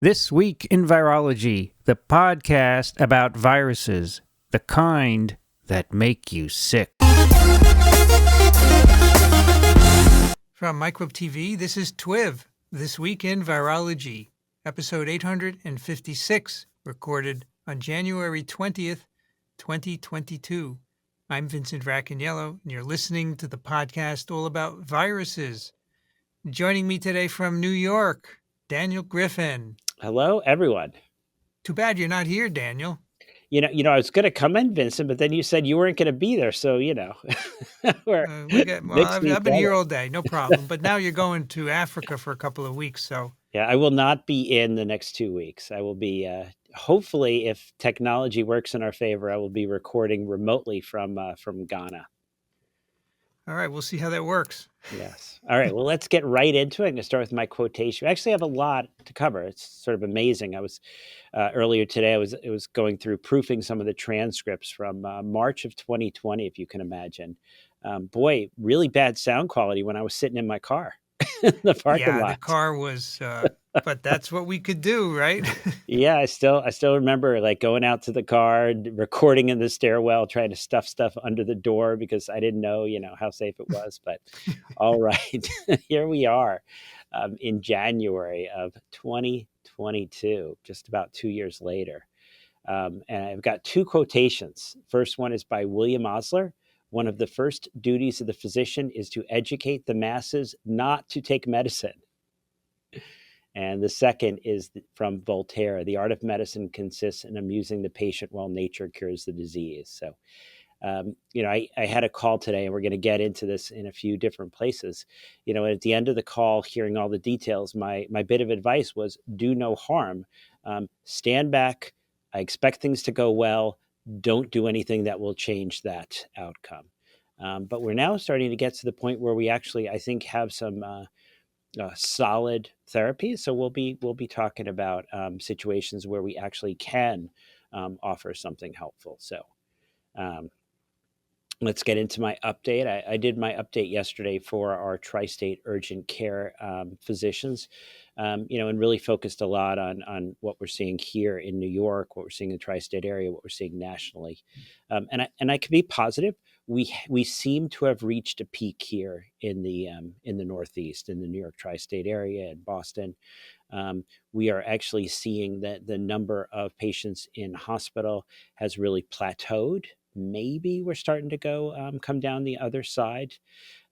This Week in Virology, the podcast about viruses, the kind that make you sick. From Microbe TV, this is TWiV, This Week in Virology, episode 856, recorded on January 20th, 2022. I'm Vincent Racaniello, and you're listening to the podcast all about viruses. Joining me today from New York, Daniel Griffin. Hello, everyone. Too bad you're not here, Daniel. I was going to come in, Vincent, but then you said you weren't going to be there. So, I've been here all day, no problem. But now you're going to Africa for a couple of weeks, so. Yeah, I will not be in the next 2 weeks. I will be, hopefully, if technology works in our favor, I will be recording remotely from Ghana. All right, we'll see how that works. Yes. All right. Well, let's get right into it. I'm going to start with my quotation. We actually have a lot to cover. It's sort of amazing. I was earlier today. I was going through proofing some of the transcripts from March of 2020, if you can imagine. Boy, really bad sound quality when I was sitting in my car in the parking lot. Yeah, the car was. But that's what we could do, right? Yeah, I still remember like going out to the car, recording in the stairwell, trying to stuff stuff under the door because I didn't know, how safe it was. But all right, here we are in January of 2022, just about 2 years later. And I've got two quotations. First one is by William Osler. One of the first duties of the physician is to educate the masses not to take medicine. And the second is from Voltaire. The art of medicine consists in amusing the patient while nature cures the disease. So, I had a call today, and we're going to get into this in a few different places. At the end of the call, hearing all the details, my bit of advice was do no harm. Stand back. I expect things to go well. Don't do anything that will change that outcome. But we're now starting to get to the point where we actually, I think, have some solid therapy. So we'll be talking about situations where we actually can offer something helpful. So let's get into my update. I did my update yesterday for our tri-state urgent care physicians, and really focused a lot on what we're seeing here in New York, what we're seeing in the tri-state area, what we're seeing nationally. And I can be positive. We seem to have reached a peak here in the Northeast, in the New York tri-state area, in Boston. We are actually seeing that the number of patients in hospital has really plateaued. Maybe we're starting to come down the other side.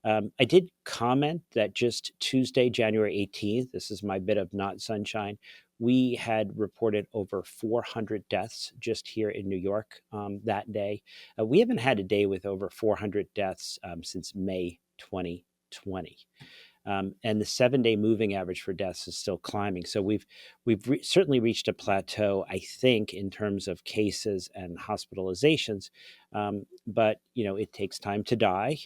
I did comment that just Tuesday, January 18th, this is my bit of not sunshine, we had reported over 400 deaths just here in New York that day. We haven't had a day with over 400 deaths since May 2020. And the 7-day moving average for deaths is still climbing. So we've certainly reached a plateau, I think, in terms of cases and hospitalizations. But, it takes time to die.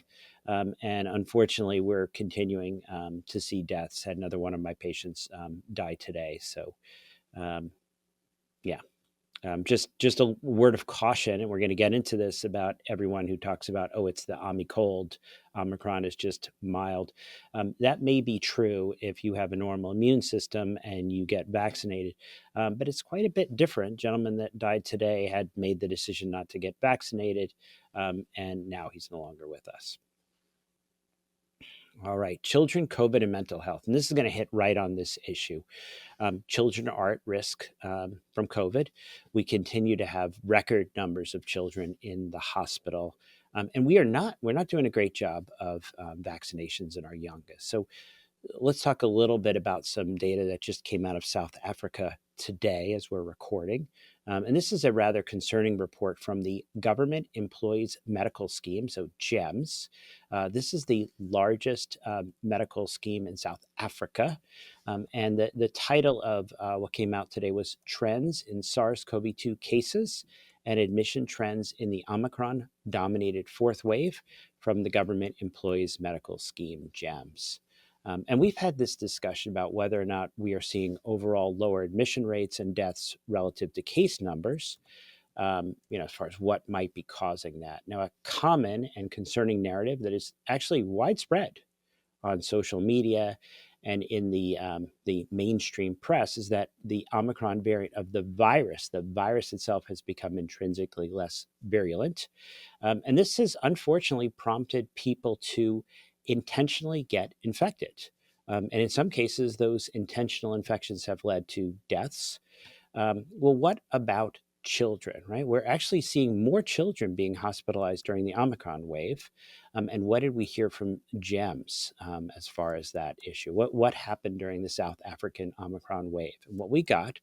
And unfortunately, we're continuing to see deaths. Had another one of my patients die today. So, yeah. Just a word of caution, and we're going to get into this about everyone who talks about, it's the Omicron. Omicron is just mild. That may be true if you have a normal immune system and you get vaccinated, but it's quite a bit different. Gentleman that died today had made the decision not to get vaccinated, and now he's no longer with us. All right, children, COVID, and mental health. And this is going to hit right on this issue. Children are at risk from COVID. We continue to have record numbers of children in the hospital. And we're not doing a great job of vaccinations in our youngest. So let's talk a little bit about some data that just came out of South Africa today as we're recording. And this is a rather concerning report from the Government Employees Medical Scheme, so GEMS. This is the largest medical scheme in South Africa. And the title of what came out today was Trends in SARS-CoV-2 Cases and Admission Trends in the Omicron-Dominated Fourth Wave from the Government Employees Medical Scheme, GEMS. And we've had this discussion about whether or not we are seeing overall lower admission rates and deaths relative to case numbers, as far as what might be causing that. Now, a common and concerning narrative that is actually widespread on social media and in the mainstream press is that the Omicron variant of the virus itself has become intrinsically less virulent. And this has unfortunately prompted people to intentionally get infected. And in some cases, those intentional infections have led to deaths. Well, what about children, right? We're actually seeing more children being hospitalized during the Omicron wave. And what did we hear from GEMS as far as that issue? What happened during the South African Omicron wave? And what we got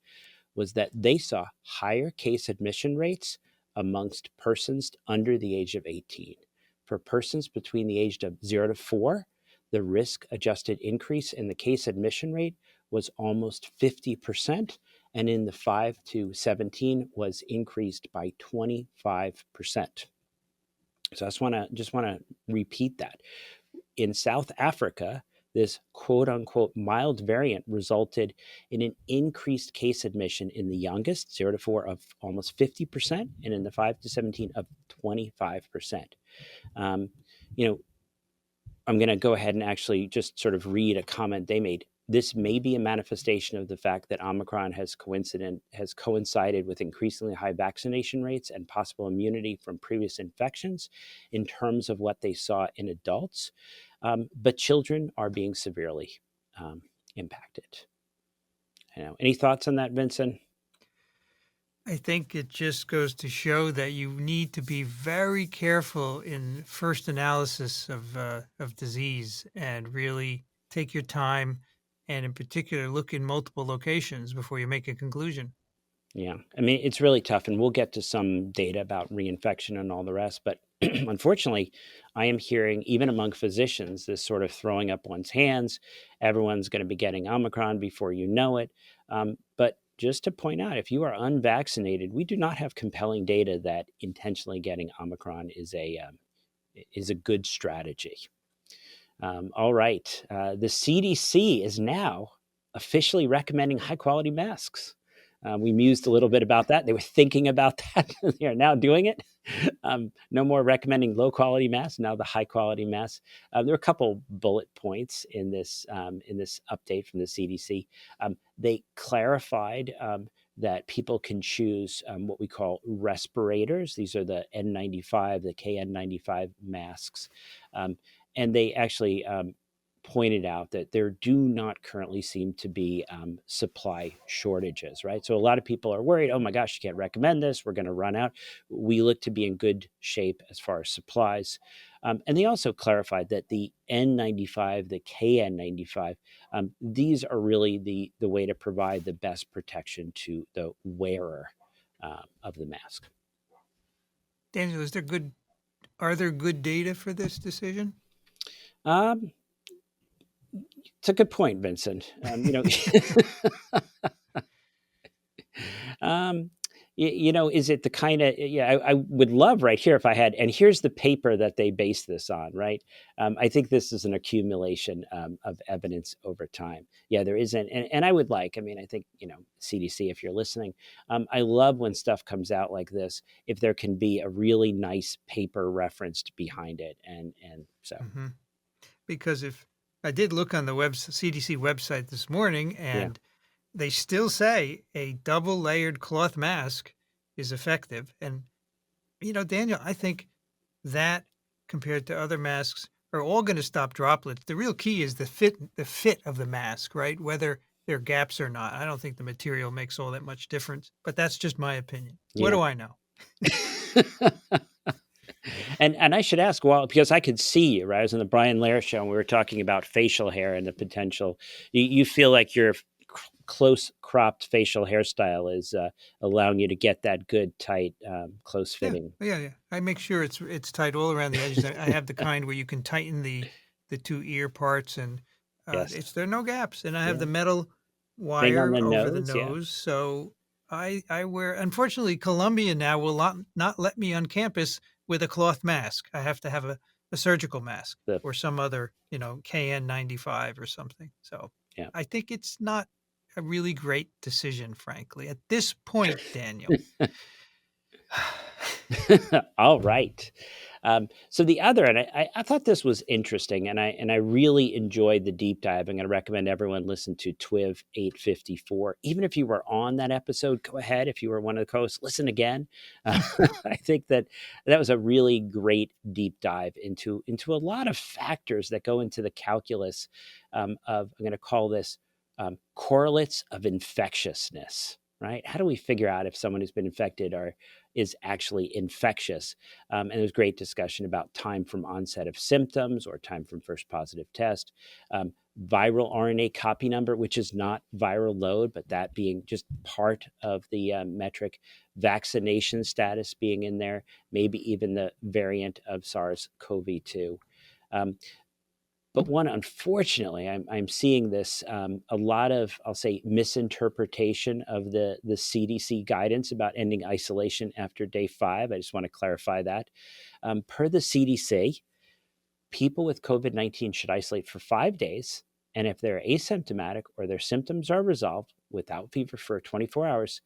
was that they saw higher case admission rates amongst persons under the age of 18. For persons between the age of 0 to 4, the risk adjusted increase in the case admission rate was almost 50%, and in the 5 to 17 was increased by 25%. So I just want to repeat that. In South Africa, this quote unquote mild variant resulted in an increased case admission in the youngest, 0 to 4, of almost 50%, and in the 5 to 17 of 25%. You know, I'm going to go ahead and actually just sort of read a comment they made. This may be a manifestation of the fact that Omicron has coincided with increasingly high vaccination rates and possible immunity from previous infections in terms of what they saw in adults. But children are being severely impacted. Any thoughts on that, Vincent? I think it just goes to show that you need to be very careful in first analysis of disease and really take your time, and in particular, look in multiple locations before you make a conclusion. Yeah, I mean, it's really tough, and we'll get to some data about reinfection and all the rest. But unfortunately, I am hearing, even among physicians, this sort of throwing up one's hands. Everyone's going to be getting Omicron before you know it. But just to point out, if you are unvaccinated, we do not have compelling data that intentionally getting Omicron is a good strategy. All right, the CDC is now officially recommending high-quality masks. We mused a little bit about that. They were thinking about that. They are now doing it. No more recommending low-quality masks, now the high-quality masks. There are a couple bullet points in this update from the CDC. They clarified that people can choose what we call respirators. These are the N95, the KN95 masks. And they actually pointed out that there do not currently seem to be supply shortages, right? So a lot of people are worried, oh my gosh, you can't recommend this, we're going to run out. We look to be in good shape as far as supplies. And they also clarified that the N95, the KN95, these are really the way to provide the best protection to the wearer of the mask. Daniel, are there good data for this decision? It's a good point, Vincent. Is it the kind of, I would love right here if I had, and here's the paper that they base this on, right? I think this is an accumulation of evidence over time. Yeah, there isn't, and I would I think, CDC, if you're listening, I love when stuff comes out like this, if there can be a really nice paper referenced behind it. And so. Mm-hmm. Because if I did look on the CDC website this morning, and they still say a double layered cloth mask is effective. And, Daniel, I think that compared to other masks are all going to stop droplets. The real key is the fit of the mask, right? Whether there are gaps or not. I don't think the material makes all that much difference, but that's just my opinion. Yeah. What do I know? And I should ask, well, because I could see you, right? I was on the Brian Lehrer show and we were talking about facial hair and the potential. You feel like your close cropped facial hairstyle is allowing you to get that good, tight, close fitting. Yeah. I make sure it's tight all around the edges. I have the kind where you can tighten the two ear parts, and there are no gaps. And I have the metal wire over the nose. So I wear. Unfortunately, Columbia now will not let me on campus with a cloth mask. I have to have a surgical mask or some other, KN95 or something. So I think it's not a really great decision, frankly, at this point, Daniel. All right. So the other, and I thought this was interesting, and I really enjoyed the deep dive. I'm going to recommend everyone listen to TWiV 854. Even if you were on that episode, go ahead. If you were one of the co-hosts, listen again. I think that was a really great deep dive into a lot of factors that go into the calculus of, I'm going to call this correlates of infectiousness. Right? How do we figure out if someone who's been infected is actually infectious? And there was great discussion about time from onset of symptoms or time from first positive test, viral RNA copy number, which is not viral load, but that being just part of the metric, vaccination status being in there, maybe even the variant of SARS-CoV-2. But one, unfortunately, I'm seeing this a lot of, I'll say, misinterpretation of the CDC guidance about ending isolation after day 5. I just want to clarify that. Per the CDC, people with COVID-19 should isolate for 5 days. And if they're asymptomatic or their symptoms are resolved without fever for 24 hours,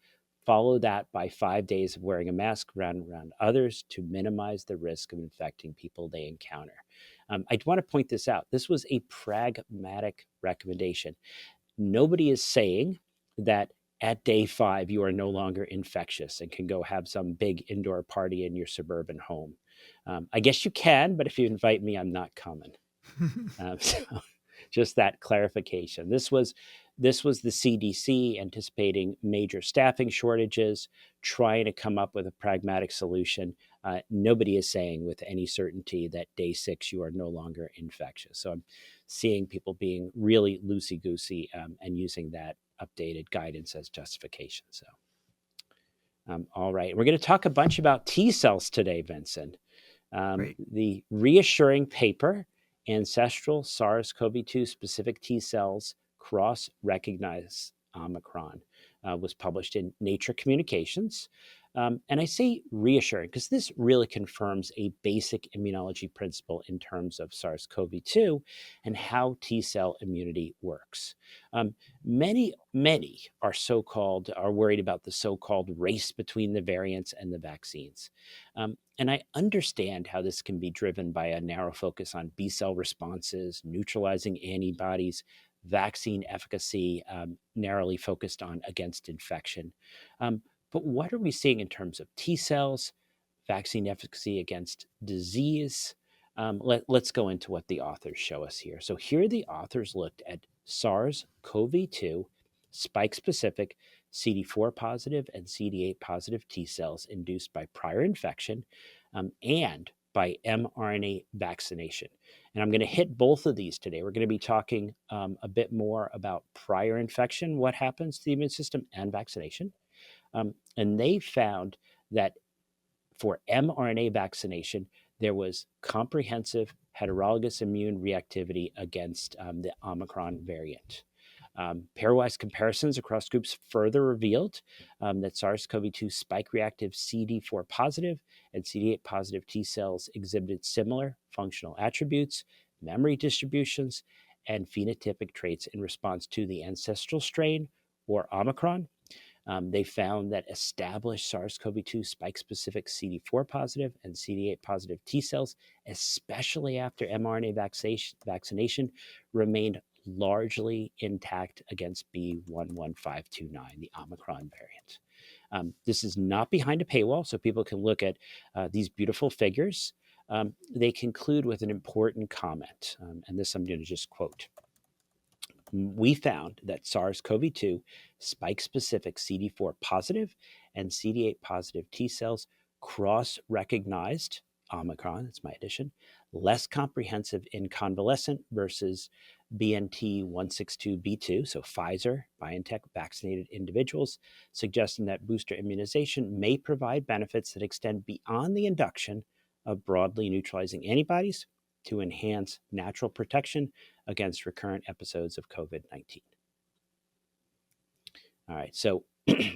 follow that by 5 days of wearing a mask around others to minimize the risk of infecting people they encounter. I want to point this out. This was a pragmatic recommendation. Nobody is saying that at day 5 you are no longer infectious and can go have some big indoor party in your suburban home. I guess you can, but if you invite me, I'm not coming. So just that clarification. This was the CDC anticipating major staffing shortages, trying to come up with a pragmatic solution. Nobody is saying with any certainty that day 6 you are no longer infectious. So I'm seeing people being really loosey-goosey and using that updated guidance as justification. So, all right, we're going to talk a bunch about T cells today, Vincent. The reassuring paper, Ancestral SARS-CoV-2 specific T cells cross-recognize Omicron, was published in Nature Communications. And I say reassuring because this really confirms a basic immunology principle in terms of SARS-CoV-2 and how T cell immunity works. Many are worried about the so-called race between the variants and the vaccines. And I understand how this can be driven by a narrow focus on B cell responses, neutralizing antibodies, vaccine efficacy, narrowly focused on against infection. But what are we seeing in terms of T cells, vaccine efficacy against disease? Let's go into what the authors show us here. So here the authors looked at SARS-CoV-2 spike-specific CD4 positive and CD8 positive T cells induced by prior infection and by mRNA vaccination. And I'm going to hit both of these today. We're going to be talking a bit more about prior infection, what happens to the immune system, and vaccination. And they found that for mRNA vaccination, there was comprehensive heterologous immune reactivity against the Omicron variant. Pairwise comparisons across groups further revealed that SARS-CoV-2 spike-reactive CD4 positive and CD8 positive T cells exhibited similar functional attributes, memory distributions, and phenotypic traits in response to the ancestral strain or Omicron. They found that established SARS-CoV-2 spike-specific CD4 positive and CD8 positive T cells, especially after mRNA vaccination, remained largely intact against B11529, the Omicron variant. This is not behind a paywall, so people can look at these beautiful figures. They conclude with an important comment, and this I'm going to just quote. We found that SARS-CoV-2 spike-specific CD4 positive and CD8 positive T cells cross-recognized Omicron, that's my addition, less comprehensive in convalescent versus BNT162b2, so Pfizer Biotech vaccinated individuals, suggesting that booster immunization may provide benefits that extend beyond the induction of broadly neutralizing antibodies to enhance natural protection against recurrent episodes of COVID-19. All right, so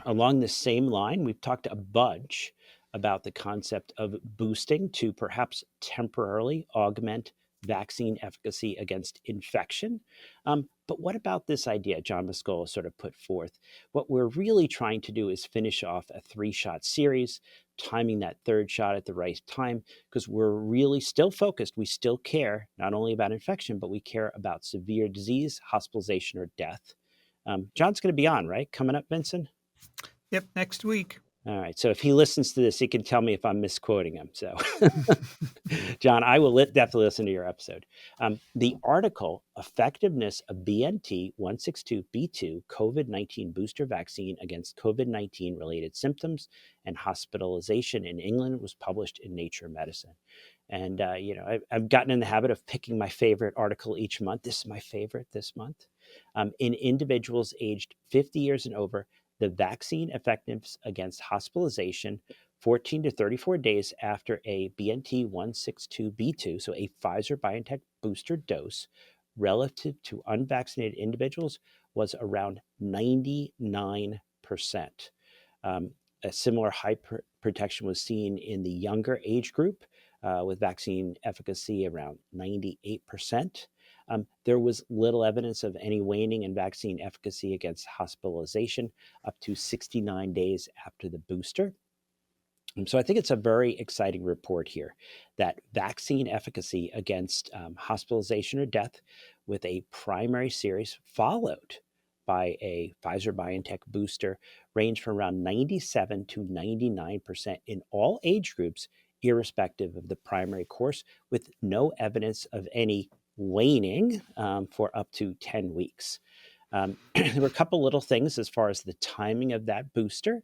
along the same line, we've talked a bunch about the concept of boosting to perhaps temporarily augment vaccine efficacy against infection. But what about this idea John Mascola sort of put forth? What we're really trying to do is finish off a 3-shot series, timing that 3rd shot at the right time, because we're really still focused. We still care not only about infection, but we care about severe disease, hospitalization, or death. John's going to be on, right? Coming up, Vincent? Yep, next week. All right. So if he listens to this, he can tell me if I'm misquoting him. So, John, I will definitely listen to your episode. The article, Effectiveness of BNT162b2 COVID-19 Booster Vaccine Against COVID-19 Related Symptoms and Hospitalization in England, was published in Nature Medicine. And, I've gotten in the habit of picking my favorite article each month. This is my favorite this month. In individuals aged 50 years and over, the vaccine effectiveness against hospitalization 14 to 34 days after a BNT162b2, so a Pfizer Biotech booster dose, relative to unvaccinated individuals was around 99%. A similar high protection was seen in the younger age group, with vaccine efficacy around 98%. There was little evidence of any waning in vaccine efficacy against hospitalization up to 69 days after the booster. So I think it's a very exciting report here that vaccine efficacy against hospitalization or death with a primary series followed by a Pfizer Biotech booster ranged from around 97 to 99% in all age groups, irrespective of the primary course, with no evidence of any waning for up to 10 weeks. There were a couple little things as far as the timing of that booster.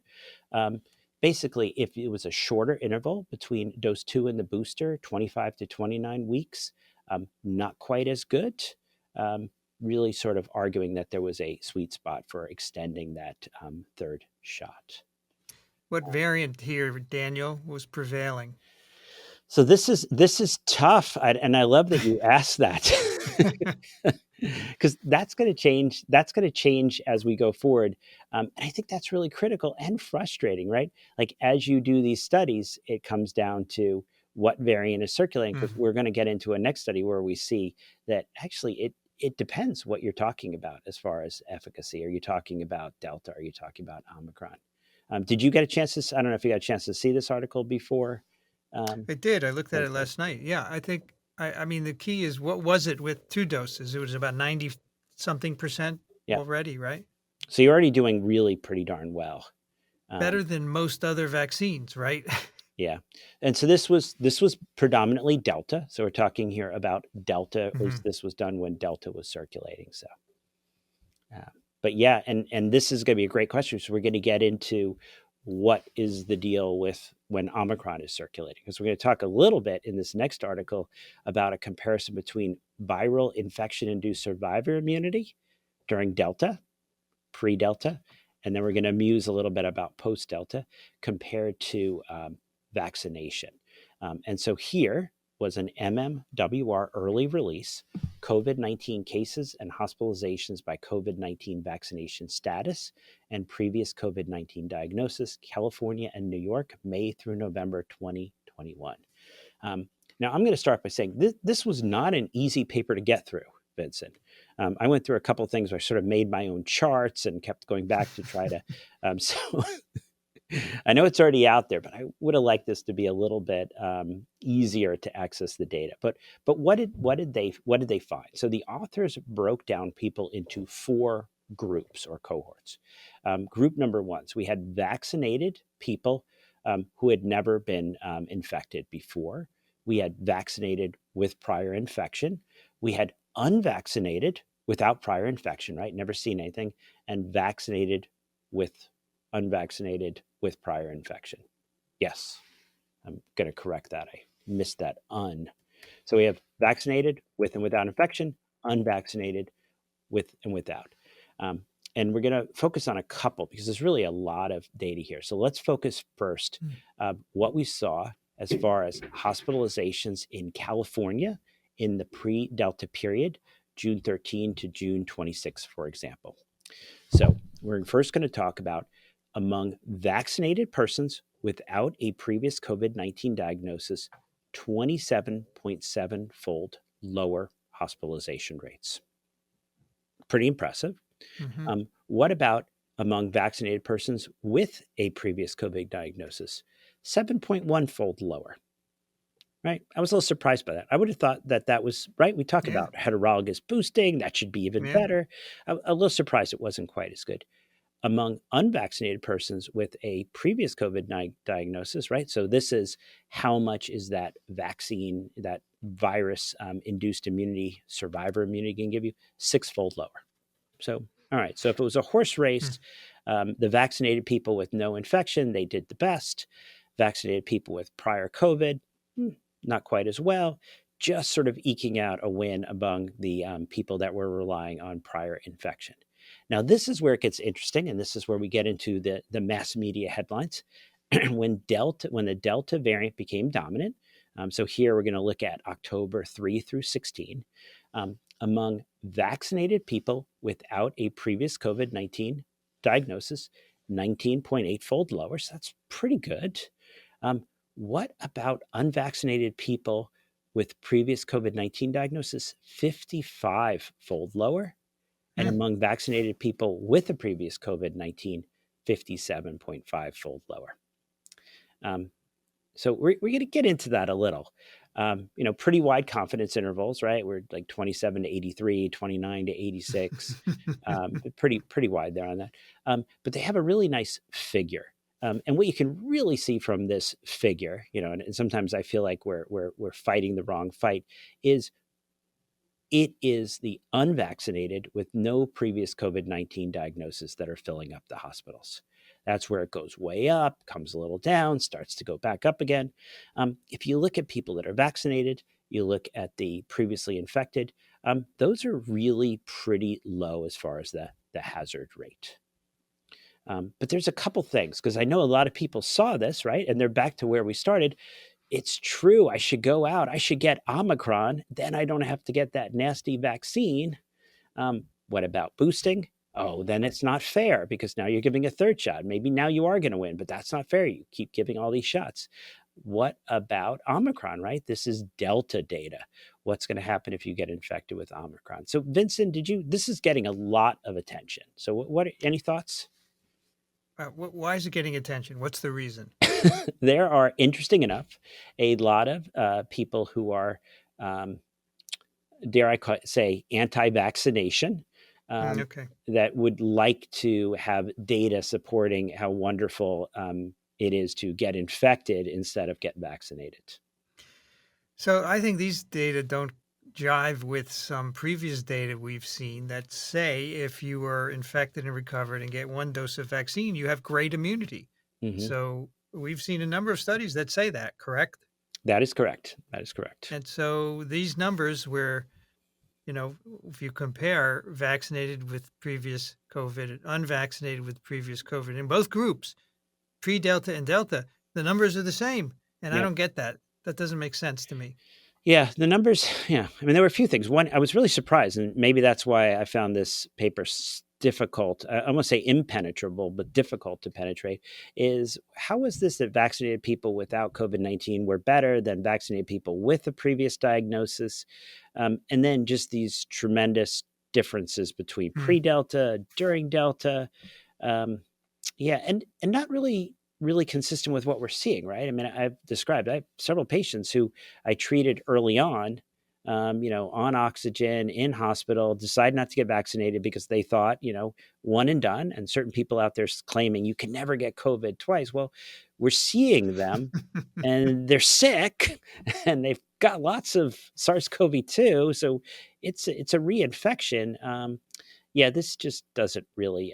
Basically, if it was a shorter interval between dose 2 and the booster, 25 to 29 weeks, not quite as good. Really sort of arguing that there was a sweet spot for extending that 3rd shot. What variant here, Daniel, was prevailing? So this is tough, and I love that you asked that, because that's going to change. That's going to change as we go forward, and I think that's really critical and frustrating, right? Like as you do these studies, it comes down to what variant is circulating. Because we're going to get into a next study where we see that actually it depends what you're talking about as far as efficacy. Are you talking about Delta? Are you talking about Omicron? Did you get a chance to? I don't know if you got a chance to see this article before. I did. I looked at it last night. Yeah, I think, I mean, the key is what was it with 2 doses? It was about 90 something percent already, right? So you're already doing really pretty darn well. Better than most other vaccines, right? Yeah. And so this was predominantly Delta. So we're talking here about Delta. This was done when Delta was circulating. So, but yeah, and this is going to be a great question. So we're going to get into what is the deal with when Omicron is circulating, because we're going to talk a little bit in this next article about a comparison between viral infection-induced survivor immunity during Delta, pre-Delta, and then we're going to muse a little bit about post-Delta compared to vaccination. And so here was an MMWR early release, COVID-19 cases and hospitalizations by COVID-19 vaccination status and previous COVID-19 diagnosis, California and New York, May through November 2021. Now, I'm going to start by saying this was not an easy paper to get through, Vincent. I went through a couple of things where I sort of made my own charts and kept going back to try to, so I know it's already out there, but I would have liked this to be a little bit easier to access the data. But what did they find? So the authors broke down people into 4 groups or cohorts. Group number 1, so we had vaccinated people who had never been infected before. We had vaccinated with prior infection. We had unvaccinated without prior infection, right? Never seen anything, and vaccinated with unvaccinated with prior infection. Yes, I'm going to correct that. I missed that So we have vaccinated with and without infection, unvaccinated with and without. And we're going to focus on a couple because there's really a lot of data here. So let's focus first what we saw as far as hospitalizations in California in the pre-Delta period, June 13 to June 26, for example. So we're first going to talk about among vaccinated persons without a previous COVID-19 diagnosis, 27.7-fold lower hospitalization rates. Pretty impressive. Mm-hmm. What about among vaccinated persons with a previous COVID diagnosis? 7.1-fold lower. Right? I was a little surprised by that. I would have thought that that was right. We talk Yeah. about heterologous boosting. That should be even Yeah. better. A little surprised it wasn't quite as good. Among unvaccinated persons with a previous COVID-19 diagnosis, right? So this is how much is that vaccine, that virus-induced immunity, survivor immunity can give you? 6-fold lower. So, all right. So if it was a horse race, the vaccinated people with no infection, they did the best. Vaccinated people with prior COVID, not quite as well, just sort of eking out a win among the people that were relying on prior infection. Now, this is where it gets interesting, and this is where we get into the mass media headlines. when the Delta variant became dominant, so here we're going to look at October 3 through 16, among vaccinated people without a previous COVID-19 diagnosis, 19.8-fold lower, so that's pretty good. What about unvaccinated people with previous COVID-19 diagnosis? 55-fold lower. And among vaccinated people with a previous COVID-19, 57.5-fold lower. So we're going to get into that a little. Pretty wide confidence intervals, right? We're like 27 to 83, 29 to 86, pretty wide there on that. But they have a really nice figure. And what you can really see from this figure, and sometimes I feel like we're fighting the wrong fight, is it is the unvaccinated with no previous COVID-19 diagnosis that are filling up the hospitals. That's where it goes way up, comes a little down, starts to go back up again. If you look at people that are vaccinated, you look at the previously infected, those are really pretty low as far as the hazard rate. But there's a couple things, because I know a lot of people saw this, right? And they're back to where we started. It's true. I should go out. I should get Omicron. Then I don't have to get that nasty vaccine. What about boosting? Oh, then it's not fair because now you're giving a third shot. Maybe now you are going to win, but that's not fair. You keep giving all these shots. What about Omicron, right? This is Delta data. What's going to happen if you get infected with Omicron? So Vincent, this is getting a lot of attention. So any thoughts? Why is it getting attention? What's the reason? There are, interesting enough, a lot of people who are, dare I say, anti-vaccination, that would like to have data supporting how wonderful it is to get infected instead of get vaccinated. So I think these data don't jive with some previous data we've seen that say if you were infected and recovered and get one dose of vaccine, you have great immunity. Mm-hmm. So we've seen a number of studies that say that, correct? That is correct. And so these numbers where, if you compare vaccinated with previous COVID and unvaccinated with previous COVID in both groups, pre-Delta and Delta, the numbers are the same. And I don't get that. That doesn't make sense to me. Yeah, the numbers, I mean, there were a few things. One, I was really surprised, and maybe that's why I found this paper difficult, I won't say impenetrable, but difficult to penetrate, is how is this that vaccinated people without COVID-19 were better than vaccinated people with a previous diagnosis? And then just these tremendous differences between pre-Delta, during Delta. And not really consistent with what we're seeing, right? I mean, I have several patients who I treated early on, on oxygen in hospital, decided not to get vaccinated because they thought, one and done. And certain people out there claiming you can never get COVID twice. Well, we're seeing them and they're sick and they've got lots of SARS-CoV-2. So it's a reinfection. This just doesn't really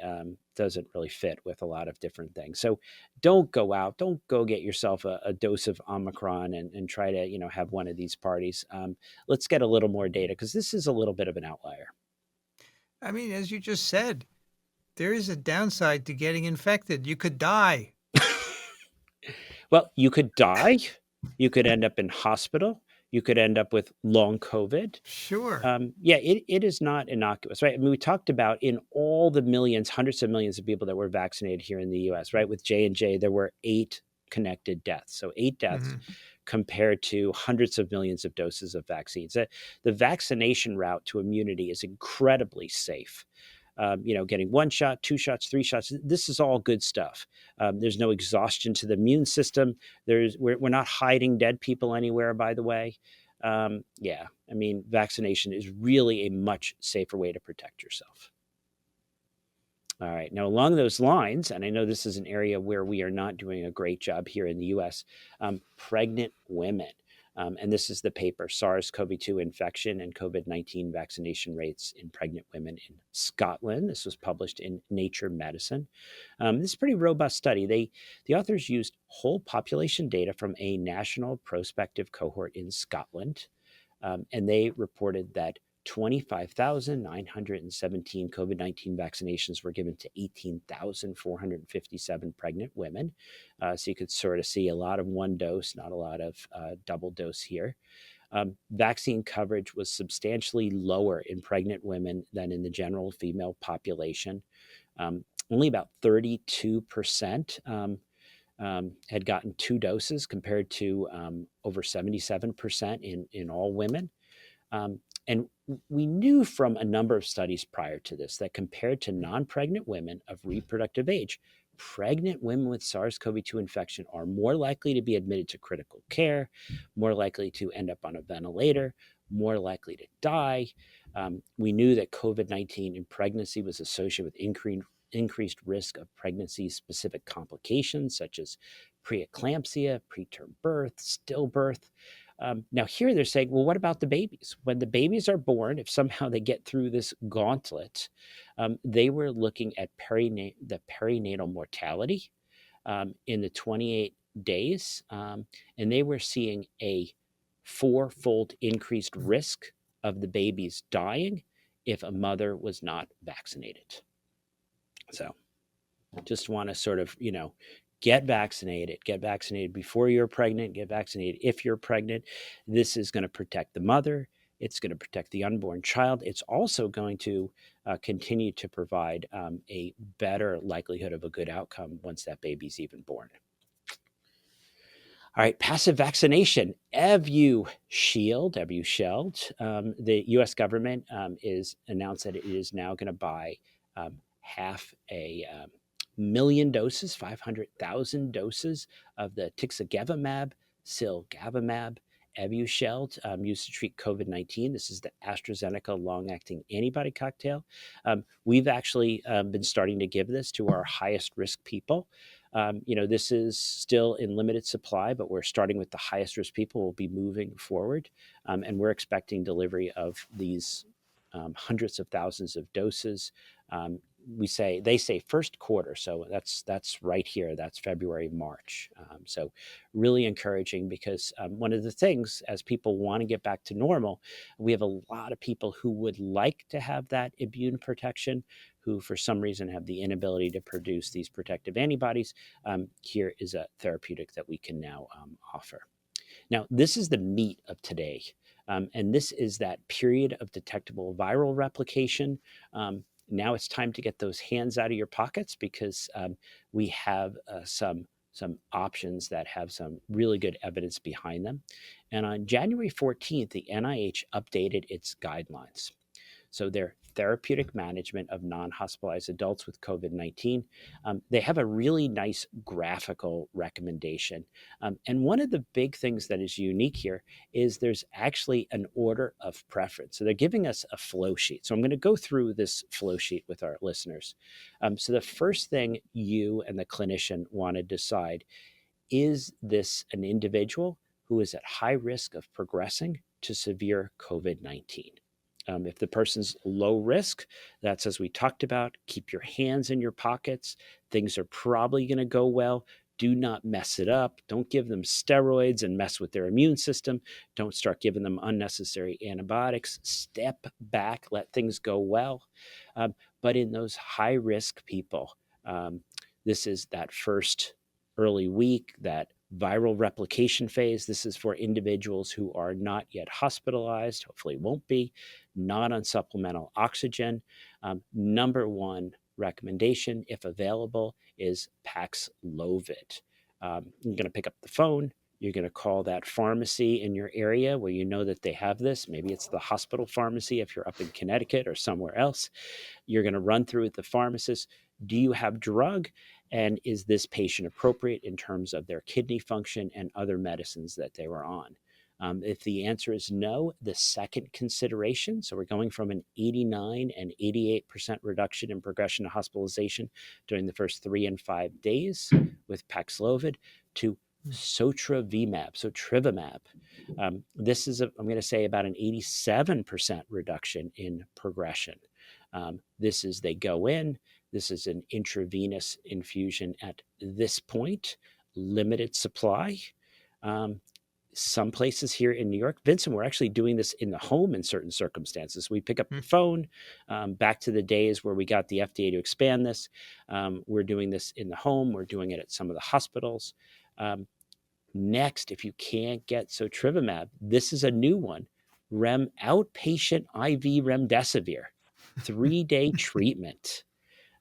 fit with a lot of different things. So don't go out, don't go get yourself a dose of Omicron and try to, have one of these parties. Let's get a little more data because this is a little bit of an outlier. I mean, as you just said, there is a downside to getting infected. You could die. Well, you could die. You could end up in hospital. You could end up with long COVID. Sure. It is not innocuous, right? I mean, we talked about in all the millions, hundreds of millions of people that were vaccinated here in the U.S., right? With J&J, there were 8 connected deaths. So 8 deaths Mm-hmm. compared to hundreds of millions of doses of vaccines. The vaccination route to immunity is incredibly safe. Getting 1 shot, 2 shots, 3 shots. This is all good stuff. There's no exhaustion to the immune system. We're not hiding dead people anywhere, by the way. Vaccination is really a much safer way to protect yourself. All right. Now, along those lines, and I know this is an area where we are not doing a great job here in the U.S., pregnant women. And this is the paper, SARS-CoV-2 infection and COVID-19 vaccination rates in pregnant women in Scotland. This was published in Nature Medicine. This is a pretty robust study. The authors used whole population data from a national prospective cohort in Scotland, and they reported that 25,917 COVID-19 vaccinations were given to 18,457 pregnant women. So you could sort of see a lot of one dose, not a lot of double dose here. Vaccine coverage was substantially lower in pregnant women than in the general female population. Only about 32% had gotten 2 doses compared to over 77% in all women. And we knew from a number of studies prior to this that compared to non-pregnant women of reproductive age, pregnant women with SARS-CoV-2 infection are more likely to be admitted to critical care, more likely to end up on a ventilator, more likely to die. We knew that COVID-19 in pregnancy was associated with increased risk of pregnancy-specific complications such as preeclampsia, preterm birth, stillbirth. Now here they're saying, well, what about the babies? When the babies are born, if somehow they get through this gauntlet, they were looking at the perinatal mortality in the 28 days, and they were seeing a 4-fold increased risk of the babies dying if a mother was not vaccinated. So just want to sort of, get vaccinated before you're pregnant, get vaccinated if you're pregnant. This is going to protect the mother. It's going to protect the unborn child. It's also going to continue to provide a better likelihood of a good outcome once that baby's even born. All right, passive vaccination, Evusheld. The U.S. government is announced that it is now going to buy half a million doses, 500,000 doses of the Tocilizumab, Silgavimab, Evusheld, used to treat COVID-19. This is the AstraZeneca long-acting antibody cocktail. We've actually been starting to give this to our highest risk people. This is still in limited supply, but we're starting with the highest risk people. We'll be moving forward, and we're expecting delivery of these hundreds of thousands of doses. They say first quarter, so that's right here. That's February, March. So really encouraging because one of the things as people want to get back to normal, we have a lot of people who would like to have that immune protection, who for some reason have the inability to produce these protective antibodies. Here is a therapeutic that we can now offer. Now, this is the meat of today, and this is that period of detectable viral replication. Now it's time to get those hands out of your pockets because we have some options that have some really good evidence behind them. And on January 14th, the NIH updated its guidelines. So their therapeutic management of non-hospitalized adults with COVID-19, they have a really nice graphical recommendation. And one of the big things that is unique here is there's actually an order of preference. So they're giving us a flow sheet. So I'm going to go through this flow sheet with our listeners. So the first thing you and the clinician want to decide, is this an individual who is at high risk of progressing to severe COVID-19? If the person's low risk, that's as we talked about, keep your hands in your pockets. Things are probably going to go well. Do not mess it up. Don't give them steroids and mess with their immune system. Don't start giving them unnecessary antibiotics. Step back, let things go well. But in those high risk people, this is that first early week, that viral replication phase. This is for individuals who are not yet hospitalized, hopefully won't be, not on supplemental oxygen. Number one recommendation, if available, is Paxlovid. You're going to pick up the phone. You're going to call that pharmacy in your area where you know that they have this. Maybe it's the hospital pharmacy if you're up in Connecticut or somewhere else. You're going to run through with the pharmacist. Do you have drug? And is this patient appropriate in terms of their kidney function and other medicines that they were on? If the answer is no, the second consideration, so we're going from an 89 and 88% reduction in progression to hospitalization during the first 3 and 5 days with Paxlovid to Trivimab. This is, I'm going to say, about an 87% reduction in progression. This is, they go in, this is an intravenous infusion at this point, limited supply. Some places here in New York, Vincent, we're actually doing this in the home in certain circumstances. We pick up the phone, back to the days where we got the FDA to expand this. We're doing this in the home. We're doing it at some of the hospitals. Next, if you can't get Trivimab, this is a new one, outpatient IV Remdesivir, 3-day treatment.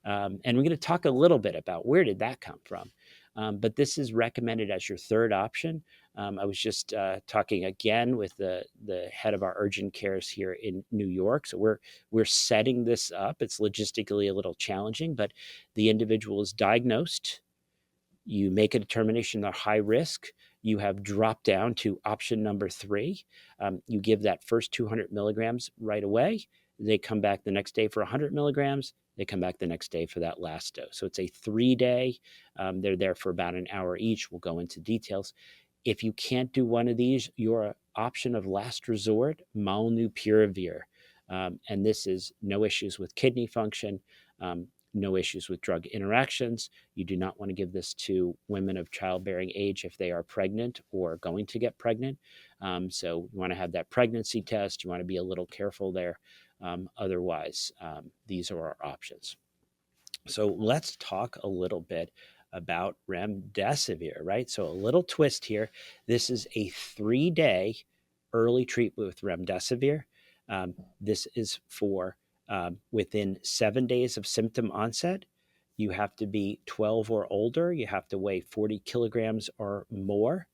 And we're going to talk a little bit about where did that come from. But this is recommended as your third option. I was just talking again with the head of our urgent cares here in New York. So we're setting this up. It's logistically a little challenging, but the individual is diagnosed. You make a determination they're high risk. You have dropped down to option number 3. You give that first 200 milligrams right away. They come back the next day for 100 milligrams. They come back the next day for that last dose. So it's a 3-day. They're there for about an hour each. We'll go into details. If you can't do one of these, your option of last resort, Molnupiravir. And this is no issues with kidney function, no issues with drug interactions. You do not want to give this to women of childbearing age if they are pregnant or going to get pregnant. So you want to have that pregnancy test. You want to be a little careful there. Otherwise, these are our options. So let's talk a little bit about Remdesivir, right? So a little twist here. This is a 3-day early treatment with Remdesivir. This is for within 7 days of symptom onset. You have to be 12 or older. You have to weigh 40 kilograms or more.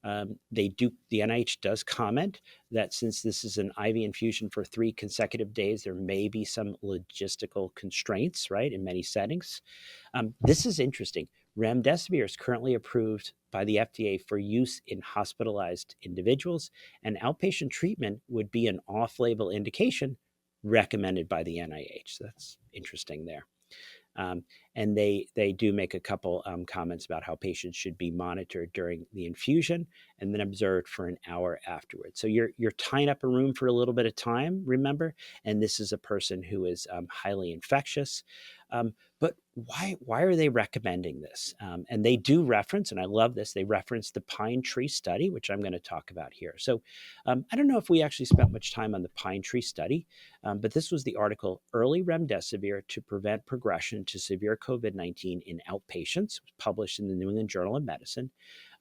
The NIH does comment that since this is an IV infusion for 3 consecutive days, there may be some logistical constraints, right, in many settings. This is interesting. Remdesivir is currently approved by the FDA for use in hospitalized individuals, and outpatient treatment would be an off-label indication recommended by the NIH. So that's interesting there. And they do make a couple comments about how patients should be monitored during the infusion and then observed for an hour afterwards. So you're tying up a room for a little bit of time, remember? And this is a person who is highly infectious. But why are they recommending this? And they do reference, and I love this, they reference the Pine Tree study, which I'm going to talk about here. So I don't know if we actually spent much time on the Pine Tree study, but this was the article, Early Remdesivir to Prevent Progression to Severe COVID-19 in Outpatients, published in the New England Journal of Medicine.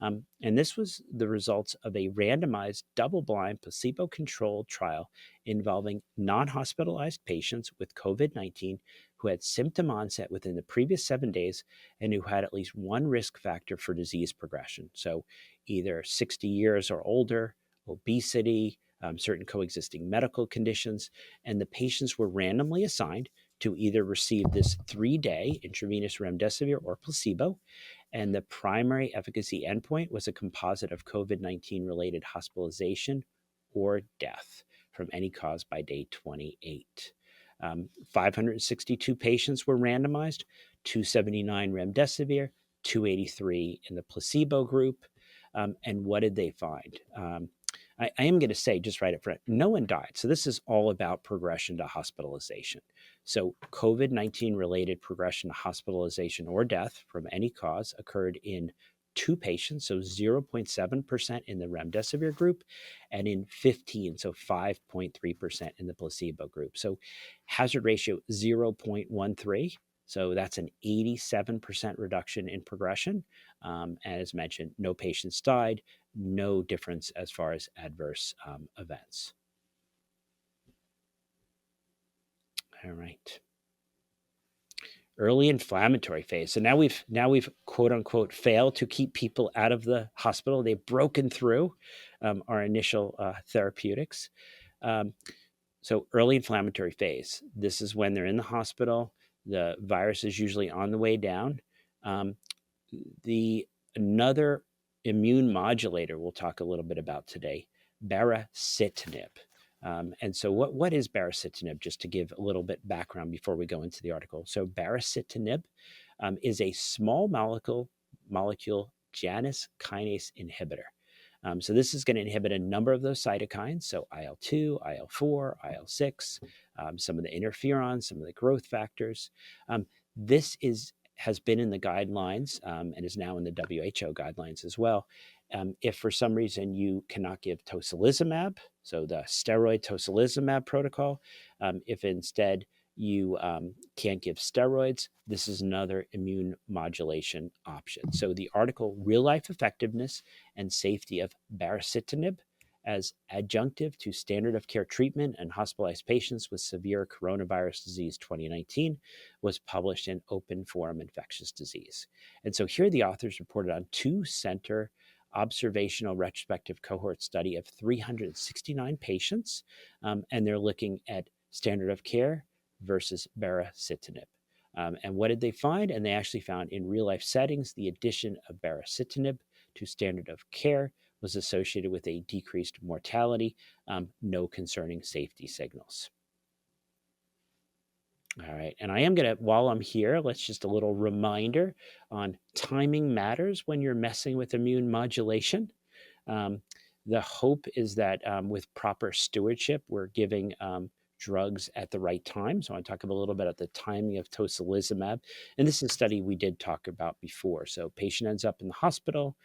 And this was the results of a randomized, double-blind, placebo-controlled trial involving non-hospitalized patients with COVID-19 who had symptom onset within the previous 7 days and who had at least one risk factor for disease progression. So either 60 years or older, obesity, certain coexisting medical conditions, and the patients were randomly assigned to either receive this 3-day intravenous Remdesivir or placebo. And the primary efficacy endpoint was a composite of COVID-19 related hospitalization or death from any cause by day 28. 562 patients were randomized, 279 Remdesivir, 283 in the placebo group. And what did they find? I am going to say just right up front, no one died. So this is all about progression to hospitalization. So COVID-19 related progression to hospitalization or death from any cause occurred in 2 patients, so 0.7% in the Remdesivir group, and in 15, so 5.3% in the placebo group. So hazard ratio 0.13. So that's an 87% reduction in progression. As mentioned, no patients died, no difference as far as adverse events. All right. early inflammatory phase. So now we've quote unquote failed to keep people out of the hospital. They've broken through our initial therapeutics. So early inflammatory phase. This is when they're in the hospital. The virus is usually on the way down. Another immune modulator we'll talk a little bit about today, baricitinib. And so what is baricitinib, just to give a little bit background before we go into the article. So baricitinib is a small molecule Janus kinase inhibitor. So this is going to inhibit a number of those cytokines, so IL-2, IL-4, IL-6, some of the interferons, some of the growth factors. This has been in the guidelines and is now in the WHO guidelines as well. If for some reason you cannot give tocilizumab, so the steroid tocilizumab protocol, if instead you can't give steroids, this is another immune modulation option. So the article, Real Life Effectiveness and Safety of Baricitinib as Adjunctive to Standard of Care Treatment in Hospitalized Patients with Severe Coronavirus Disease 2019, was published in Open Forum Infectious Disease. And so here the authors reported on 2-center observational retrospective cohort study of 369 patients, and they're looking at standard of care versus baricitinib. And what did they find? And they actually found in real life settings, the addition of baricitinib to standard of care was associated with a decreased mortality, no concerning safety signals. All right, and I am going to, while I'm here, let's just a little reminder on timing matters when you're messing with immune modulation. The hope is that with proper stewardship, we're giving drugs at the right time. So I want to talk a little bit about the timing of tocilizumab. And this is a study we did talk about before. So patient ends up in the hospital.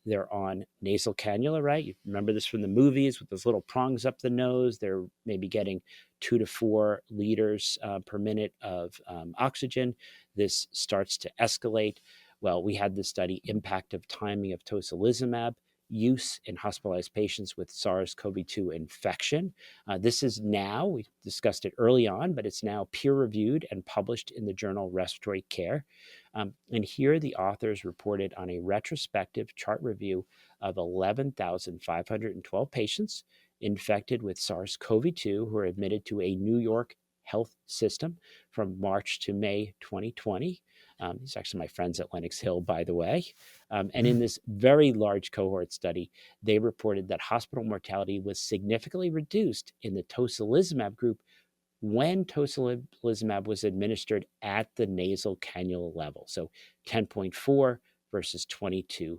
They're on nasal cannula, right? You remember this from the movies with those little prongs up the nose. They're maybe getting 2 to 4 liters per minute of oxygen. This starts to escalate. Well, we had this study, impact of timing of tocilizumab use in hospitalized patients with SARS-CoV-2 infection. This is now, we discussed it early on, but it's now peer-reviewed and published in the journal Respiratory Care. And here the authors reported on a retrospective chart review of 11,512 patients infected with SARS-CoV-2 who were admitted to a New York health system from March to May 2020. These are actually my friends at Lenox Hill, by the way. And in this very large cohort study, they reported that hospital mortality was significantly reduced in the tocilizumab group when tocilizumab was administered at the nasal cannula level. So 10.4 versus 22%.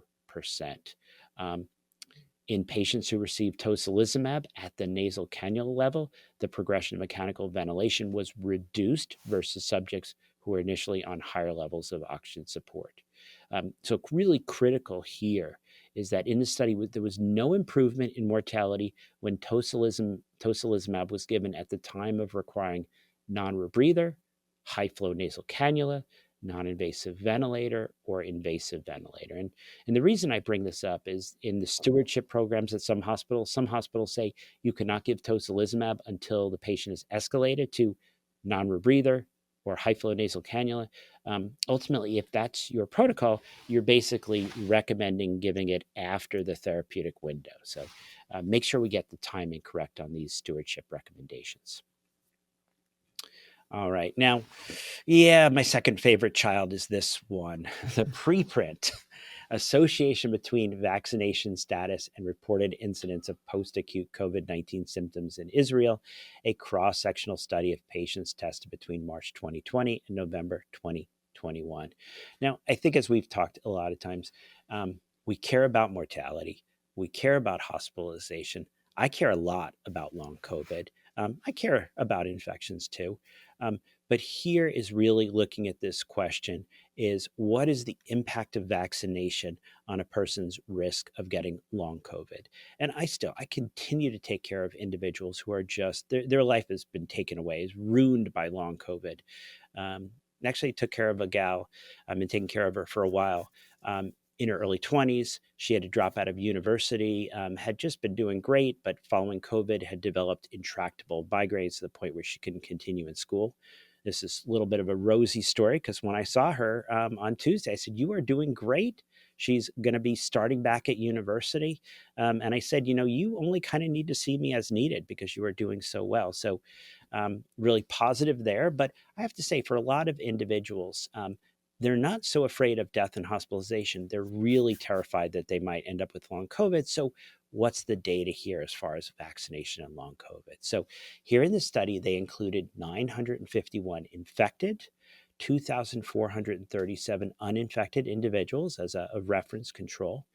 In patients who received tocilizumab at the nasal cannula level, the progression of mechanical ventilation was reduced versus subjects who were initially on higher levels of oxygen support. So really critical here is that in the study, there was no improvement in mortality when tocilizumab was given at the time of requiring non-rebreather, high-flow nasal cannula, non-invasive ventilator, or invasive ventilator. And the reason I bring this up is in the stewardship programs at some hospitals say you cannot give tocilizumab until the patient is escalated to non-rebreather or high-flow nasal cannula. Ultimately, if that's your protocol, you're basically recommending giving it after the therapeutic window. So make sure we get the timing correct on these stewardship recommendations. All right. Now, my second favorite child is this one, the preprint. Association between vaccination status and reported incidence of post-acute COVID-19 symptoms in Israel, a cross-sectional study of patients tested between March 2020 and November 2021. Now, I think as we've talked a lot of times, we care about mortality. We care about hospitalization. I care a lot about long COVID. I care about infections too. But here is really looking at this question is what is the impact of vaccination on a person's risk of getting long COVID? And I continue to take care of individuals who are just, their life has been taken away, is ruined by long COVID. Actually took care of a gal. I've been taking care of her for a while. In her early 20s, she had to drop out of university, had just been doing great, but following COVID had developed intractable migraines to the point where she couldn't continue in school. this is a little bit of a rosy story, because when I saw her on Tuesday, I said, "You are doing great." She's going to be starting back at university. And I said, you only kind of need to see me as needed because you are doing so well. So really positive there. But I have to say, for a lot of individuals, they're not so afraid of death and hospitalization. They're really terrified that they might end up with long COVID. So what's the data here as far as vaccination and long COVID? So here in the study, they included 951 infected, 2,437 uninfected individuals as a reference control.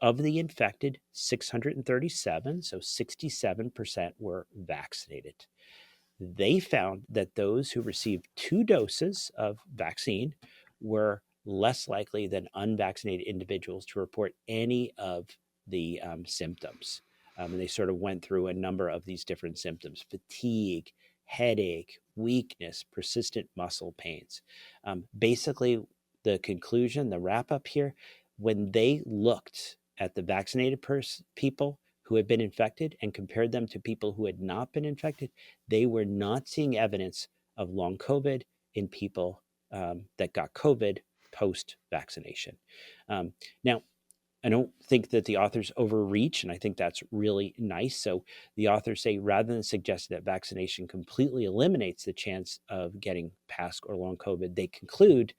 Of the infected, 637, so 67% were vaccinated. They found that those who received 2 doses of vaccine were less likely than unvaccinated individuals to report any of the symptoms. And they sort of went through a number of these different symptoms: fatigue, headache, weakness, persistent muscle pains. Basically, the conclusion, the wrap up here, when they looked at the vaccinated people who had been infected and compared them to people who had not been infected, they were not seeing evidence of long COVID in people that got COVID post-vaccination. Now, I don't think that the authors overreach, and I think that's really nice. So the authors say, rather than suggest that vaccination completely eliminates the chance of getting past or long COVID, they conclude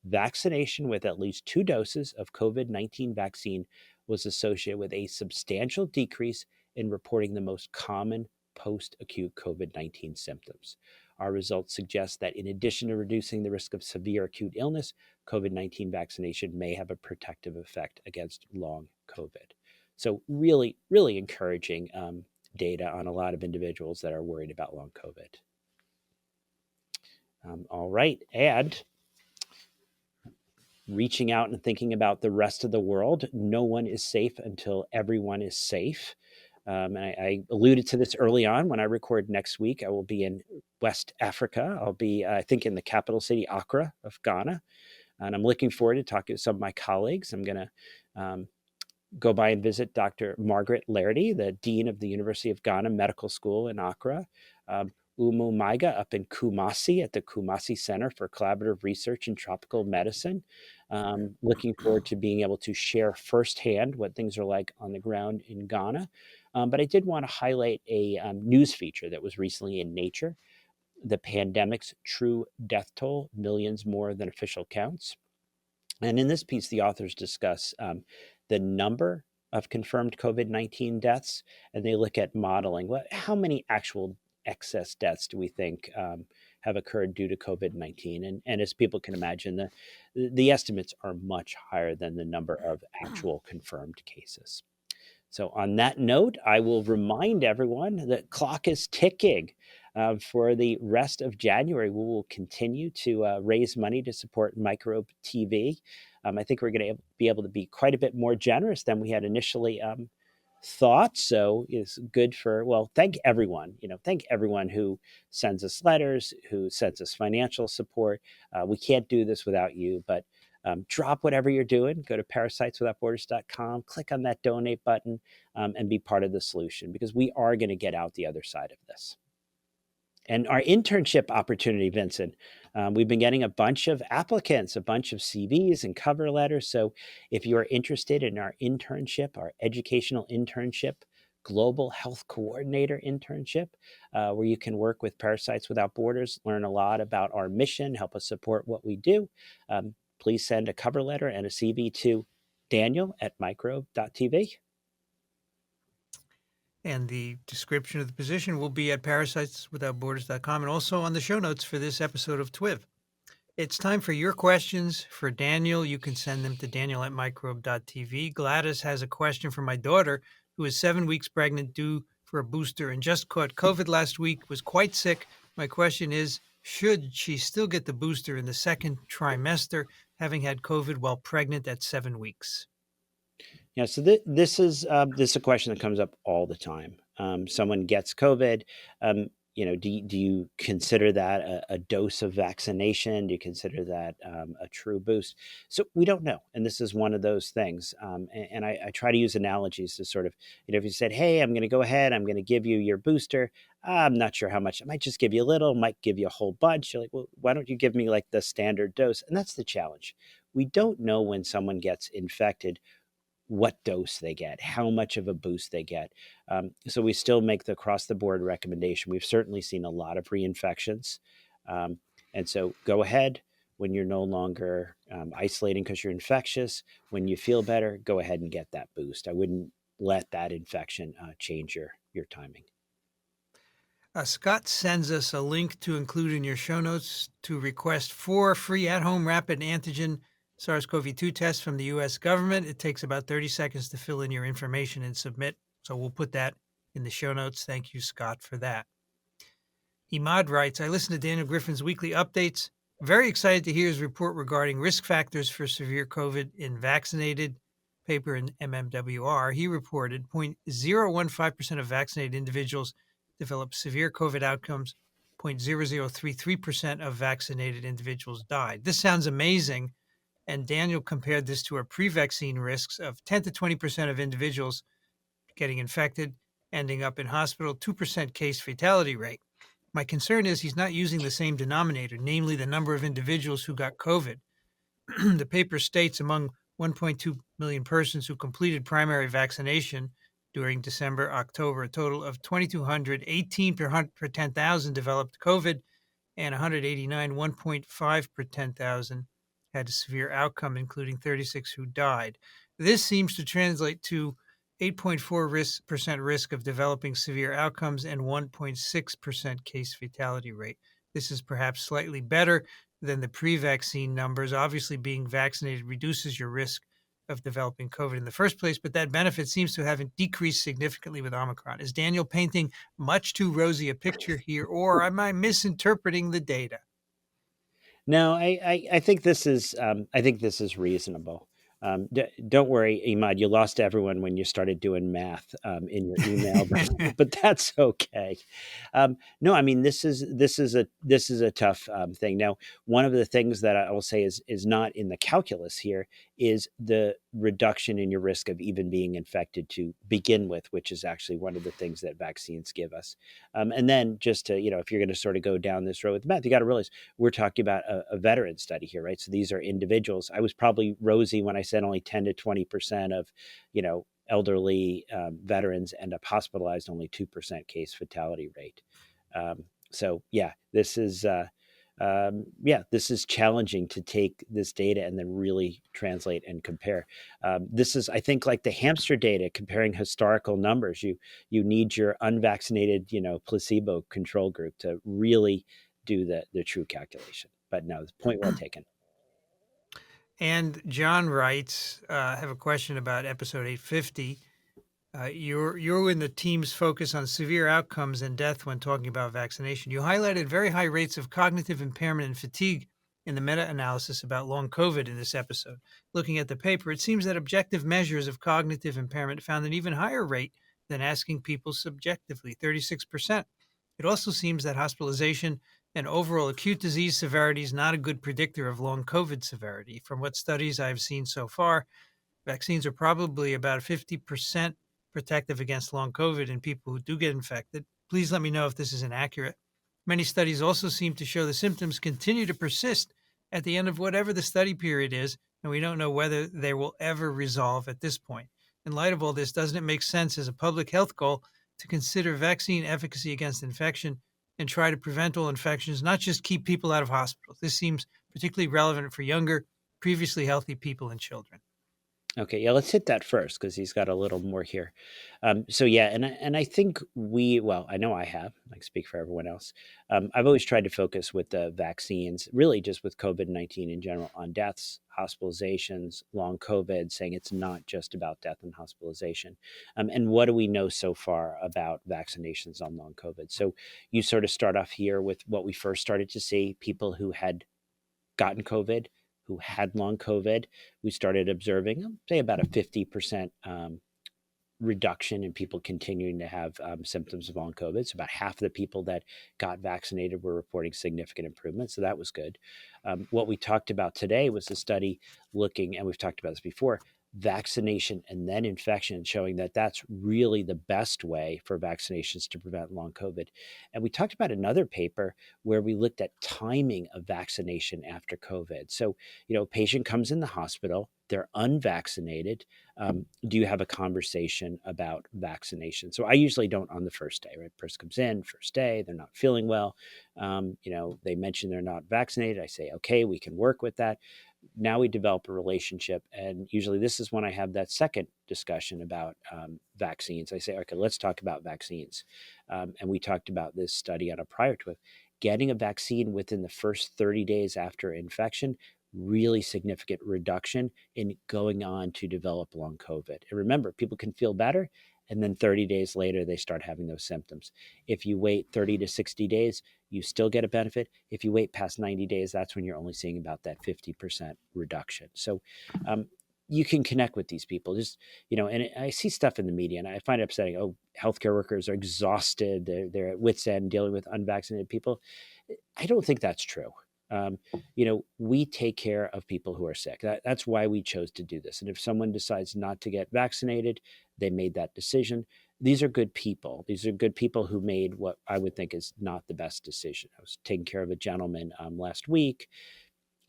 vaccination with at least 2 doses of COVID-19 vaccine was associated with a substantial decrease in reporting the most common post-acute COVID-19 symptoms. Our results suggest that in addition to reducing the risk of severe acute illness, COVID-19 vaccination may have a protective effect against long COVID. So really, really encouraging data on a lot of individuals that are worried about long COVID. All right, and reaching out and thinking about the rest of the world. No one is safe until everyone is safe. And I alluded to this early on. When I record next week, I will be in West Africa. I'll be, I think, in the capital city, Accra of Ghana. And I'm looking forward to talking to some of my colleagues. I'm going to go by and visit Dr. Margaret Lairdy, the Dean of the University of Ghana Medical School in Accra. Umu Maiga up in Kumasi at the Kumasi Center for Collaborative Research in Tropical Medicine. Looking forward to being able to share firsthand what things are like on the ground in Ghana. But I did want to highlight a news feature that was recently in Nature: the pandemic's true death toll, millions more than official counts. And in this piece, the authors discuss the number of confirmed COVID-19 deaths, and they look at modeling. How many actual excess deaths do we think have occurred due to COVID-19? And as people can imagine, the estimates are much higher than the number of actual confirmed cases. So on that note, I will remind everyone that the clock is ticking. For the rest of January, we will continue to raise money to support Microbe TV. I think we're going to be able to be quite a bit more generous than we had initially thought. So it's good for, well, thank everyone, thank everyone who sends us letters, who sends us financial support. We can't do this without you, but drop whatever you're doing. Go to parasiteswithoutborders.com, click on that donate button, and be part of the solution, because we are going to get out the other side of this. And our internship opportunity, Vincent, we've been getting a bunch of applicants, a bunch of CVs and cover letters. So if you are interested in our internship, our educational internship, Global Health Coordinator internship, where you can work with Parasites Without Borders, learn a lot about our mission, help us support what we do, please send a cover letter and a CV to daniel@microbe.tv. And the description of the position will be at parasiteswithoutborders.com and also on the show notes for this episode of TWiV. It's time for your questions for Daniel. You can send them to daniel@microbe.tv. Gladys has a question for my daughter, who is 7 weeks pregnant, due for a booster, and just caught COVID last week, was quite sick. My question is, should she still get the booster in the second trimester, having had COVID while pregnant at 7 weeks? Yeah, so this is a question that comes up all the time. Someone gets COVID. do you consider that a dose of vaccination? Do you consider that a true boost? So we don't know. And this is one of those things. And I try to use analogies to sort of, if you said, hey, I'm going to go ahead, I'm going to give you your booster. I'm not sure how much. I might just give you a little, might give you a whole bunch. You're like, well, why don't you give me like the standard dose? And that's the challenge. We don't know when someone gets infected what dose they get, how much of a boost they get. So we still make the across the board recommendation. We've certainly seen a lot of reinfections. And so go ahead when you're no longer isolating because you're infectious. When you feel better, go ahead and get that boost. I wouldn't let that infection change your timing. Scott sends us a link to include in your show notes to request 4 free at-home rapid antigen SARS-CoV-2 tests from the U.S. government. It takes about 30 seconds to fill in your information and submit. So we'll put that in the show notes. Thank you, Scott, for that. Imad writes, I listened to Daniel Griffin's weekly updates. Very excited to hear his report regarding risk factors for severe COVID in vaccinated. Paper in MMWR. He reported 0.015% of vaccinated individuals developed severe COVID outcomes. 0.0033% of vaccinated individuals died. This sounds amazing. And Daniel compared this to our pre-vaccine risks of 10 to 20% of individuals getting infected, ending up in hospital, 2% case fatality rate. My concern is he's not using the same denominator, namely the number of individuals who got COVID. The paper states among 1.2 million persons who completed primary vaccination during December, October, a total of 2,218 per 10,000 developed COVID, and 189, 1.5 per 10,000 had a severe outcome, including 36 who died. This seems to translate to 8.4% risk of developing severe outcomes and 1.6% case fatality rate. This is perhaps slightly better than the pre-vaccine numbers. Obviously, being vaccinated reduces your risk of developing COVID in the first place, but that benefit seems to have decreased significantly with Omicron. Is Daniel painting much too rosy a picture here, or am I misinterpreting the data? No, I think this is reasonable. Don't worry, Imad. You lost everyone when you started doing math in your email, but that's okay. No, I mean this is a tough thing. Now, one of the things that I will say is not in the calculus here is the reduction in your risk of even being infected to begin with, which is actually one of the things that vaccines give us. And then just to if you're going to sort of go down this road with math, you got to realize we're talking about a veteran study here, right? So these are individuals. I was probably rosy when I said only 10 to 20% of, elderly veterans end up hospitalized, only 2% case fatality rate. So yeah, this is challenging to take this data and then really translate and compare. This is, I think, like the hamster data, comparing historical numbers. You need your unvaccinated, placebo control group to really do the true calculation. But no, point well taken. And John writes, I have a question about episode 850. You're in the team's focus on severe outcomes and death when talking about vaccination. You highlighted very high rates of cognitive impairment and fatigue in the meta-analysis about long COVID in this episode. Looking at the paper, it seems that objective measures of cognitive impairment found an even higher rate than asking people subjectively, 36%. It also seems that hospitalization and overall acute disease severity is not a good predictor of long COVID severity. From what studies I've seen so far, vaccines are probably about 50% protective against long COVID in people who do get infected. Please let me know if this is inaccurate. Many studies also seem to show the symptoms continue to persist at the end of whatever the study period is, and we don't know whether they will ever resolve at this point. In light of all this, doesn't it make sense as a public health goal to consider vaccine efficacy against infection and try to prevent all infections, not just keep people out of hospitals? This seems particularly relevant for younger, previously healthy people and children. Okay, yeah, let's hit that first because he's got a little more here. So yeah, and I think I know I have. I speak for everyone else. I've always tried to focus with the vaccines, really just with COVID-19 in general, on deaths, hospitalizations, long COVID, saying it's not just about death and hospitalization. And what do we know so far about vaccinations on long COVID? So you sort of start off here with what we first started to see: people who had gotten COVID, who had long COVID. We started observing, say, about a 50% reduction in people continuing to have symptoms of long COVID. So about half of the people that got vaccinated were reporting significant improvement. So that was good. What we talked about today was a study looking, and we've talked about this before, vaccination and then infection, showing that that's really the best way for vaccinations to prevent long COVID. And we talked about another paper where we looked at timing of vaccination after COVID. So, a patient comes in the hospital, they're unvaccinated. Do you have a conversation about vaccination? So I usually don't on the first day, right? Person comes in, first day, they're not feeling well. They mention they're not vaccinated. I say, okay, we can work with that. Now we develop a relationship. And usually this is when I have that second discussion about vaccines. I say, okay, let's talk about vaccines. And we talked about this study on a prior to it. Getting a vaccine within the first 30 days after infection, really significant reduction in going on to develop long COVID. And remember, people can feel better, and then 30 days later, they start having those symptoms. If you wait 30 to 60 days, you still get a benefit. If you wait past 90 days, that's when you're only seeing about that 50% reduction. So you can connect with these people. Just, and I see stuff in the media, and I find it upsetting. Oh, healthcare workers are exhausted. They're at wit's end dealing with unvaccinated people. I don't think that's true. We take care of people who are sick. That's why we chose to do this. And if someone decides not to get vaccinated, they made that decision. These are good people. These are good people who made what I would think is not the best decision. I was taking care of a gentleman last week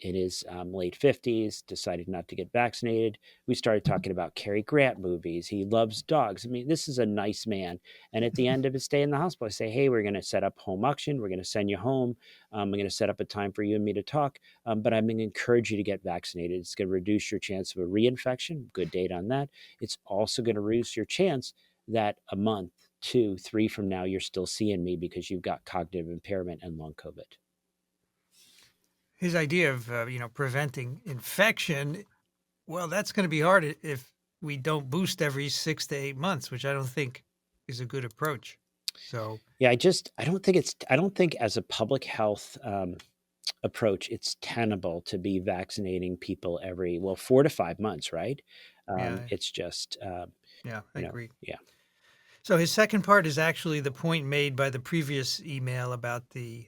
in his late 50s, decided not to get vaccinated. We started talking about Cary Grant movies. He loves dogs. I mean, this is a nice man. And at the end of his stay in the hospital, I say, hey, we're going to set up home auction. We're going to send you home. I'm going to set up a time for you and me to talk. But I'm going to encourage you to get vaccinated. It's going to reduce your chance of a reinfection. Good data on that. It's also going to reduce your chance that a month, 2, 3 from now, you're still seeing me because you've got cognitive impairment and long COVID. His idea of, preventing infection, well, that's going to be hard if we don't boost every 6 to 8 months, which I don't think is a good approach. So, yeah, I don't think as a public health approach, it's tenable to be vaccinating people every 4 to 5 months, right? It's just, I agree. Yeah. So his second part is actually the point made by the previous email about the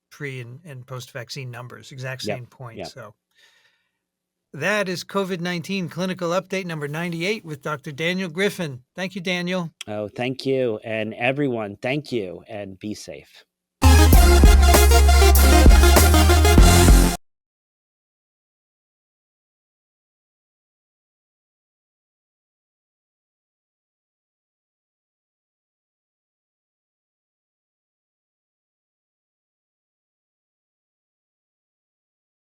pre and post-vaccine numbers, exact same point. Yep. So that is COVID-19 clinical update number 98 with Dr. Daniel Griffin. Thank you, Daniel. Oh, thank you. And everyone, thank you, and be safe.